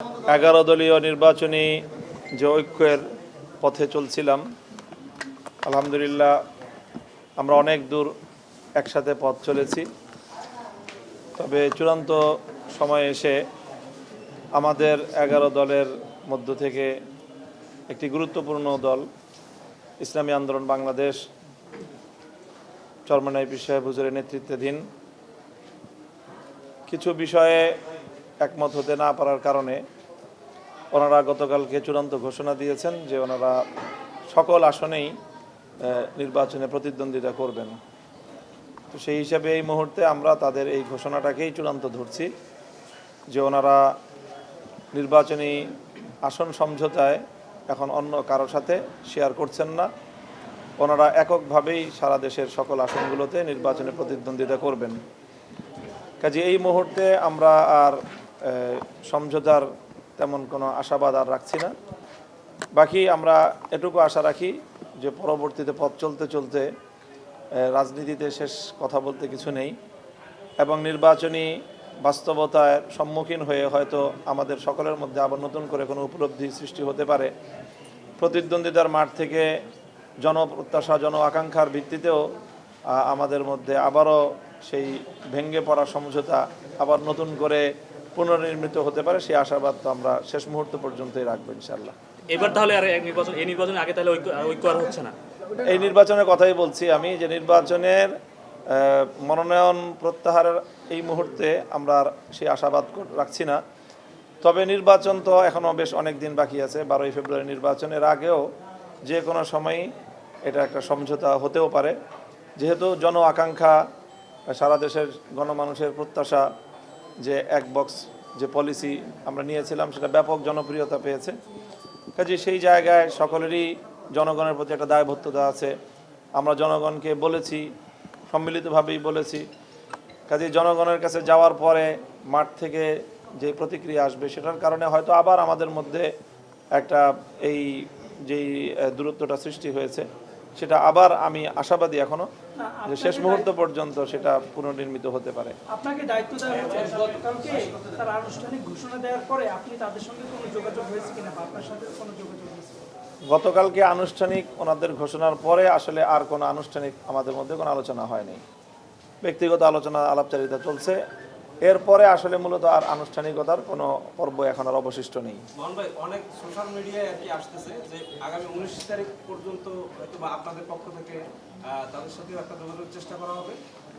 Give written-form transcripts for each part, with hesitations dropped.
11 দলীয় নির্বাচনী যে ঐক্যের পথে চলছিলাম, আলহামদুলিল্লাহ আমরা অনেক দূর একসাথে পথ চলেছি। তবে চূড়ান্ত সময় এসে আমাদের 11 দলের মধ্য থেকে একটি গুরুত্বপূর্ণ দল ইসলামী আন্দোলন বাংলাদেশ চরমনাই পীর সাহেব হুজুরের নেতৃত্বাধীন কিছু বিষয়ে একমত হতে না পারার কারণে ওনারা গতকালকে চূড়ান্ত ঘোষণা দিয়েছেন যে ওনারা সকল আসনেই নির্বাচনে প্রতিদ্বন্দ্বিতা করবেন। তো সেই হিসাবে এই মুহূর্তে আমরা তাদের এই ঘোষণাটাকেই চূড়ান্ত ধরছি যে ওনারা নির্বাচনী আসন সমঝোতায় এখন অন্য কারোর সাথে শেয়ার করছেন না। ওনারা এককভাবেই সারা দেশের সকল আসনগুলোতে নির্বাচনে প্রতিদ্বন্দ্বিতা করবেন। কাজে এই মুহূর্তে আমরা আর সমঝোতার তেমন কোনো আশাবাদ আর রাখছি না। বাকি আমরা এটুকু আশা রাখি যে পরবর্তীতে পথ চলতে চলতে রাজনীতিতে শেষ কথা বলতে কিছু নেই এবং নির্বাচনী বাস্তবতার সম্মুখীন হয়ে হয়তো আমাদের সকলের মধ্যে আবার নতুন করে কোনো উপলব্ধি সৃষ্টি হতে পারে। প্রতিদ্বন্দ্বিতার মাঠ থেকে জনপ্রত্যাশা জন আকাঙ্ক্ষার ভিত্তিতেও আমাদের মধ্যে আবারও সেই ভেঙে পড়া সমঝোতা আবার নতুন করে পুনর্নির্মিত হতে পারে, সেই আশাবাদ তো আমরা শেষ মুহূর্ত পর্যন্তই রাখবো ইনশাআল্লাহ। এবার তাহলে আর এই নির্বাচনের আগে তাহলে ঐক্য আর হচ্ছে না? এই নির্বাচনের কথাই বলছি আমি, যে নির্বাচনের মনোনয়ন প্রত্যাহারের এই মুহূর্তে আমরা সেই আশাবাদ রাখছি না। তবে নির্বাচন তো এখনও বেশ অনেক দিন বাকি আছে। 12ই ফেব্রুয়ারি নির্বাচনের আগেও যে কোনো সময়ই এটা একটা সমঝোতা হতেও পারে, যেহেতু জন আকাঙ্ক্ষা সারা দেশের গণমানুষের প্রত্যাশা যে এক বক্স যে পলিসি আমরা নিয়েছিলাম সেটা ব্যাপক জনপ্রিয়তা পেয়েছে। কাজে সেই জায়গায় সকলেরই জনগণের প্রতি একটা দায়বদ্ধতা আছে। আমরা জনগণকে বলেছি, সম্মিলিতভাবেই বলেছি। কাজে জনগণের কাছে যাওয়ার পরে মাঠ থেকে যে প্রতিক্রিয়া আসবে সেটার কারণে হয়তো আবার আমাদের মধ্যে একটা এই যেই দূরত্বটা সৃষ্টি হয়েছে সেটা আবার আমি আশাবাদী এখনো যে শেষ মুহূর্ত পর্যন্ত সেটা পুনর্নির্মিত হতে পারে। আপনাকে দায়িত্ব দেওয়া হয়েছে গতকালকে তার আনুষ্ঠানিক ঘোষণা দেওয়ার পরে আপনি তাদের সঙ্গে কোনো যোগাযোগ হয়েছে কিনা বা আপনার সাথে কোনো যোগাযোগ হয়েছে? গতকালকে আনুষ্ঠানিক ওনাদের ঘোষণার পরে আসলে আর কোনো আনুষ্ঠানিক আমাদের মধ্যে কোনো আলোচনা হয়নি। ব্যক্তিগত আলোচনা আলাপচারিতা চলছে। এরপরে আসলে মূলত আর আনুষ্ঠানিকতার কোনো পর্ব এখন আর অবশিষ্ট নেই। মোহন ভাই, অনেক সোশ্যাল মিডিয়ায় আর কি আসতেছে যে আগামী 19 তারিখ পর্যন্ত হয়তো বা আপনাদের পক্ষ থেকে তাদের সাথে একটা যোগাযোগের চেষ্টা করা হবে।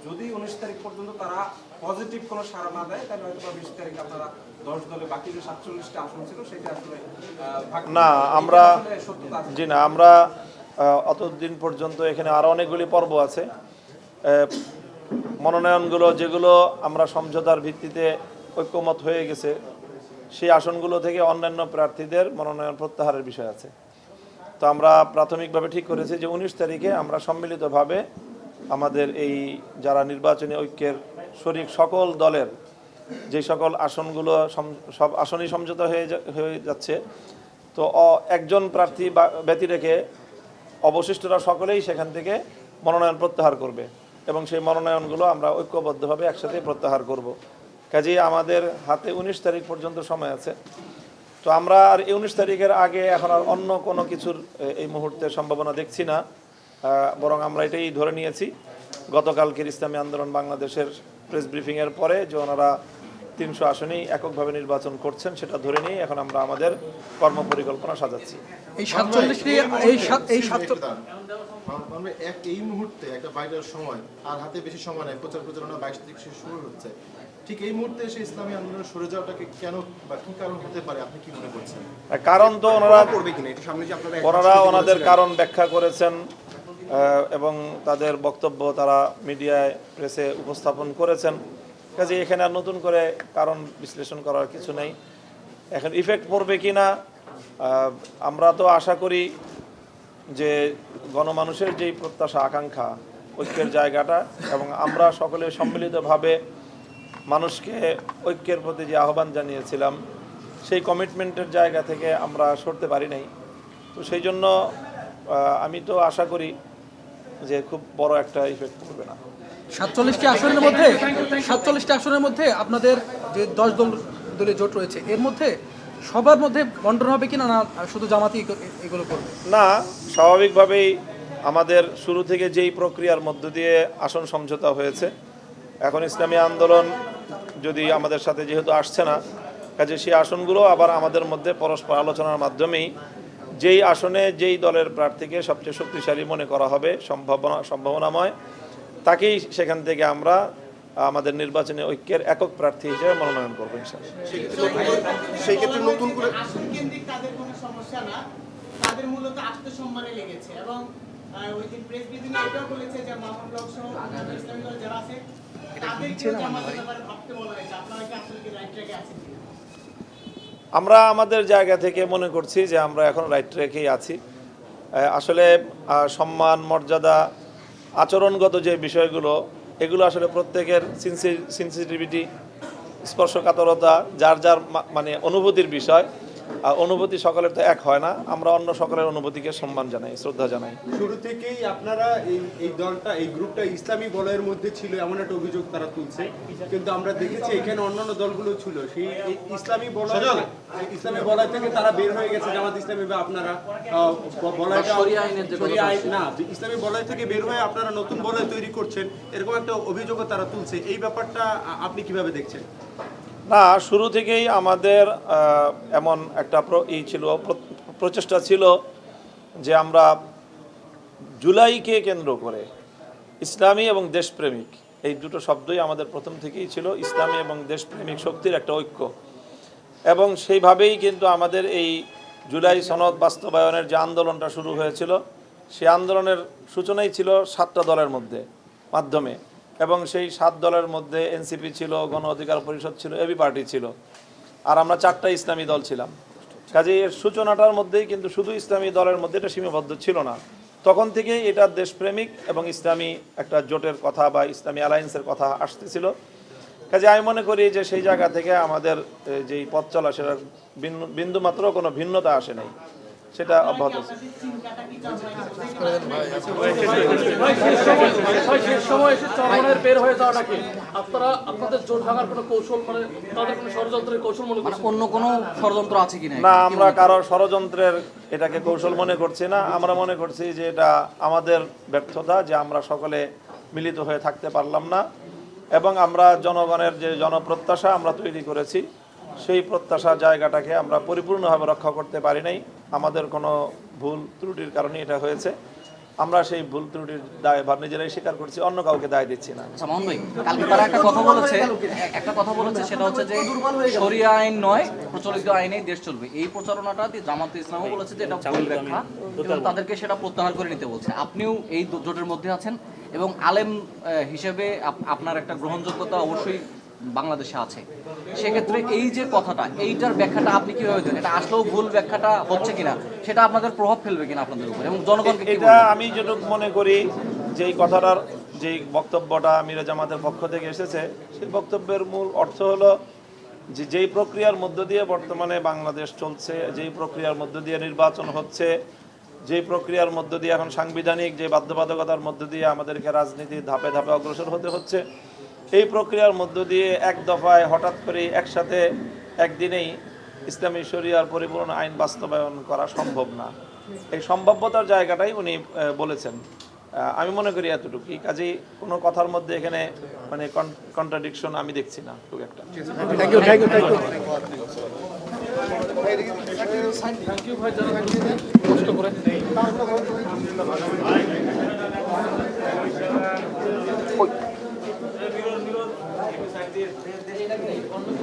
যদি 19 তারিখ পর্যন্ত তারা পজিটিভ কোনো সাড়া না দেয় তাহলে হয়তো বা 20 তারিখ আপনারা 10 দলে বাকি যে 47টা আসন ছিল সেটা আসলে না আমরা জি না আমরা অতদিন পর্যন্ত এখানে আরও অনেকগুলি পর্ব আছে। মনোনয়নগুলো যেগুলো আমরা সমঝোতার ভিত্তিতে ঐক্যমত হয়ে গেছে সেই আসনগুলো থেকে অন্যান্য প্রার্থীদের মনোনয়ন প্রত্যাহারের বিষয় আছে। তো আমরা প্রাথমিকভাবে ঠিক করেছি যে 19 তারিখে আমরা সম্মিলিতভাবে আমাদের এই যারা নির্বাচনী ঐক্যের শরিক সকল দলের যে সকল আসনগুলো সব আসনই সমঝোতা হয়ে যাচ্ছে, তো একজন প্রার্থী ব্যতি রেখে অবশিষ্টরা সকলেই সেখান থেকে মনোনয়ন প্রত্যাহার করবে এবং সেই মনোনয়নগুলো আমরা ঐক্যবদ্ধভাবে একসাথে প্রত্যাহার করব। কাজেই আমাদের হাতে 19 তারিখ পর্যন্ত সময় আছে। তো আমরা আর 19 তারিখের আগে এখন আর অন্য কোনো কিছুর এই মুহূর্তে সম্ভাবনা দেখছি না। বরং আমরা এটাই ধরে নিয়েছি গতকালকের ইসলামী আন্দোলন বাংলাদেশের প্রেস ব্রিফিংয়ের পরে যে ওনারা 300 আসনেই এককভাবে নির্বাচন করছেন সেটা ধরে নিয়ে এখন আমরা আমাদের কর্মপরিকল্পনা সাজাচ্ছি। এই মুহূর্তে একটা বাইরের সময় আর হাতে বেশি সময় নেই, প্রচারণা 22 তারিখ শুরু হচ্ছে। ঠিক এই মুহূর্তে এসে ইসলামী আন্দোলনের সরে যাওয়াটাকে কেন বা কি কারণ হতে পারে আপনি কি মনে করছেন? কারণ তো ওনারা করবে কিনা এটা সামনে যে ওনারা ওনাদের কারণ ব্যাখ্যা করেছেন এবং তাদের বক্তব্য তারা মিডিয়ায় প্রেসে উপস্থাপন করেছেন। কাজে এখানে আর নতুন করে কারণ বিশ্লেষণ করার কিছু নেই। এখন ইফেক্ট পড়বে কিনা আমরা তো আশা করি যে গণমানুষের যেই প্রত্যাশা আকাঙ্ক্ষা ঐক্যের জায়গাটা এবং আমরা সকলে সম্মিলিতভাবে মানুষকে ঐক্যের প্রতি যে আহ্বান জানিয়েছিলাম সেই কমিটমেন্টের জায়গা থেকে আমরা সরতে পারি নাই। তো সেই জন্য আমি তো আশা করি যে খুব বড় একটা ইফেক্ট পড়বে না। 47টি আসনের মধ্যে আপনাদের যে 10 দলীয় জোট রয়েছে এর মধ্যে সবার মধ্যে বন্টন হবে কিনা, না শুধু জামাতি এগুলো করবে? না, স্বাভাবিকভাবেই আমাদের শুরু থেকে যেই প্রক্রিয়ার মধ্য দিয়ে আসন সমঝোতা হয়েছে, এখন ইসলামী আন্দোলন যদি আমাদের সাথে যেহেতু আসছে না, কাজে সেই আসনগুলো আবার আমাদের মধ্যে পরস্পর আলোচনার মাধ্যমেই যেই আসনে যেই দলের প্রার্থীকে সবচেয়ে শক্তিশালী মনে করা হবে, সম্ভাবনাময়, তাকেই সেখান থেকে আমরা আমাদের নির্বাচনী ঐক্যের একক প্রার্থী হিসেবে মনোনয়ন করবো ইনশাআল্লাহ। সেই ক্ষেত্রে নতুন করে আসন কেন্দ্রিক তাদের কোনো সমস্যা না, তাদের মূলত আত্মসম্মানে লেগেছে এবং ওই দিন প্রেস ব্রিফিংয়ে এটাও বলেছে যে মামুন হক সহ অন্যান্য ইসলামী দল যারা আছে তাদেরকেও জামাতের ব্যাপারে ভাবতে বলা হয়েছে। আপনারা কি আসলে কি রাইট ট্র্যাকে আছেন কিনা? আমরা আমাদের জায়গা থেকে মনে করছি যে আমরা এখন রাইট ট্র্যাকেই আছি। আসলে সম্মান, মর্যাদা, আচরণগত যে বিষয়গুলো, এগুলো আসলে প্রত্যেকের সেন্সিটিভিটি, স্পর্শকাতরতা, যার যার মানে অনুভূতির বিষয়। অনুভূতি সকলের তো এক হয় না। আমরা অন্য সকলের অনুভূতিকে সম্মান জানাই, শ্রদ্ধা জানাই। শুরু থেকেই আপনারা এই দলটা, এই গ্রুপটা ইসলামী বলয়ের মধ্যে ছিল এমন একটা অভিযোগ তারা তুলছে, কিন্তু আমরা দেখেছি এখানে অন্যান্য দলগুলো ছিল সেই ইসলামী বলয় থেকে তারা বের হয়ে গেছে। জামাত ইসলামী বা আপনারা বলয়টা শরিয়া আইন না, ইসলামী বলয় থেকে বের হয়ে আপনারা নতুন বলয় তৈরি করছেন, এরকম একটা অভিযোগও তারা তুলছে। এই ব্যাপারটা আপনি কিভাবে দেখছেন? না, শুরু থেকেই আমাদের এমন একটা প্রচেষ্টা ছিল যে আমরা জুলাইকে কেন্দ্র করে ইসলামী এবং দেশপ্রেমিক, এই দুটো শব্দই আমাদের প্রথম থেকেই ছিল। ইসলামী এবং দেশপ্রেমিক শক্তির একটা ঐক্য, এবং সেইভাবেই কিন্তু আমাদের এই জুলাই সনদ বাস্তবায়নের যে আন্দোলনটা শুরু হয়েছিল, সেই আন্দোলনের সূচনাই ছিল 7টা দলের মাধ্যমে, এবং সেই 7 দলের মধ্যে এনসিপি ছিল, গণ অধিকার পরিষদ ছিল, এবি পার্টি ছিল, আর আমরা 4টা ইসলামী দল ছিলাম। কাজে এর সূচনাটার মধ্যেই কিন্তু শুধু ইসলামী দলের মধ্যে এটা সীমাবদ্ধ ছিল না। তখন থেকেই এটা দেশপ্রেমিক এবং ইসলামী একটা জোটের কথা বা ইসলামী অ্যালায়েন্সের কথা আসতেছিল। কাজে আমি মনে করি যে সেই জায়গা থেকে আমাদের যেই পথ চলা, সেটার বিন্দুমাত্র কোনো ভিন্নতা আসে নাই, সেটা অব্যাহত আছে। সময় এসে চরমনের বের হয়ে যাওয়াটা কি আপনাদের জোট ভাঙার কোনো কৌশল, মানে তাদের কোনো ষড়যন্ত্রের কৌশল মনে করছেন? অন্য কোনো ষড়যন্ত্র আছে কিনা? না, আমরা কারো ষড়যন্ত্রের এটাকে কৌশল মনে করছি না। আমরা মনে করছি যে এটা আমাদের ব্যর্থতা যে আমরা সকলে মিলিত হয়ে থাকতে পারলাম না, এবং আমরা জনগণের যে জনপ্রত্যাশা আমরা তৈরি করেছি, সেই প্রত্যাশা জায়গাটাকে আমরা পরিপূর্ণভাবে রক্ষা করতে পারি নাই। আমাদের কোনো ভুল ত্রুটির কারণে এটা হয়েছে। আমরা সেই ভুল ত্রুটির দায়ভার নিজেরাই স্বীকার করছি, অন্য কাউকে দায় দিচ্ছি না। মামুন ভাই, কালকে তারা একটা কথা বলেছে, সেটা হচ্ছে যে শরিয়া আইন নয়, প্রচলিত আইনেই দেশ চলবে। এই প্রচারণাটা জামাতে ইসলামও বলেছে যে এটা ভুল ব্যাখ্যা, এবং তাদেরকে সেটা প্রত্যাহার করে নিতে বলছে। আপনিও এই জোটের মধ্যে আছেন, এবং আলেম হিসেবে আপনার একটা গ্রহণযোগ্যতা অবশ্যই বাংলাদেশে আছে। সেক্ষেত্রে এই যে কথাটা, এইটার ব্যাখ্যাটা আপনি কিভাবে দেন? এটা আসলেও ভুল ব্যাখ্যাটা হচ্ছে কিনা, সেটা আপনাদের প্রভাব ফেলবে কিনা আপনাদের উপর, এবং জনগণকে? এটা আমি যেটুকু মনে করি, যেই কথাটার যেই বক্তব্যটা মিরে জামাতের পক্ষ থেকে এসেছে, সেই বক্তব্যের মূল অর্থ হলো যে যেই প্রক্রিয়ার মধ্য দিয়ে বর্তমানে বাংলাদেশ চলছে, যেই প্রক্রিয়ার মধ্য দিয়ে নির্বাচন হচ্ছে, যেই প্রক্রিয়ার মধ্য দিয়ে এখন সাংবিধানিক যে বাধ্যবাধকতার মধ্য দিয়ে আমাদেরকে রাজনীতির ধাপে ধাপে অগ্রসর হতে হচ্ছে, এই প্রক্রিয়ার মধ্য দিয়ে এক দফায় হঠাৎ করে একসাথে একদিনেই ইসলামী শরিয়ার পরিপূর্ণ আইন বাস্তবায়ন করা সম্ভব না। এই সম্ভাব্যতার জায়গাটাই উনি বলেছেন। আমি মনে করি এতটুকুই। কাজেই কোনো কথার মধ্যে এখানে মানে কন্ট্রাডিকশন আমি দেখছি না খুব একটা। থ্যাংক ইউ ভাই, যারা কষ্ট করে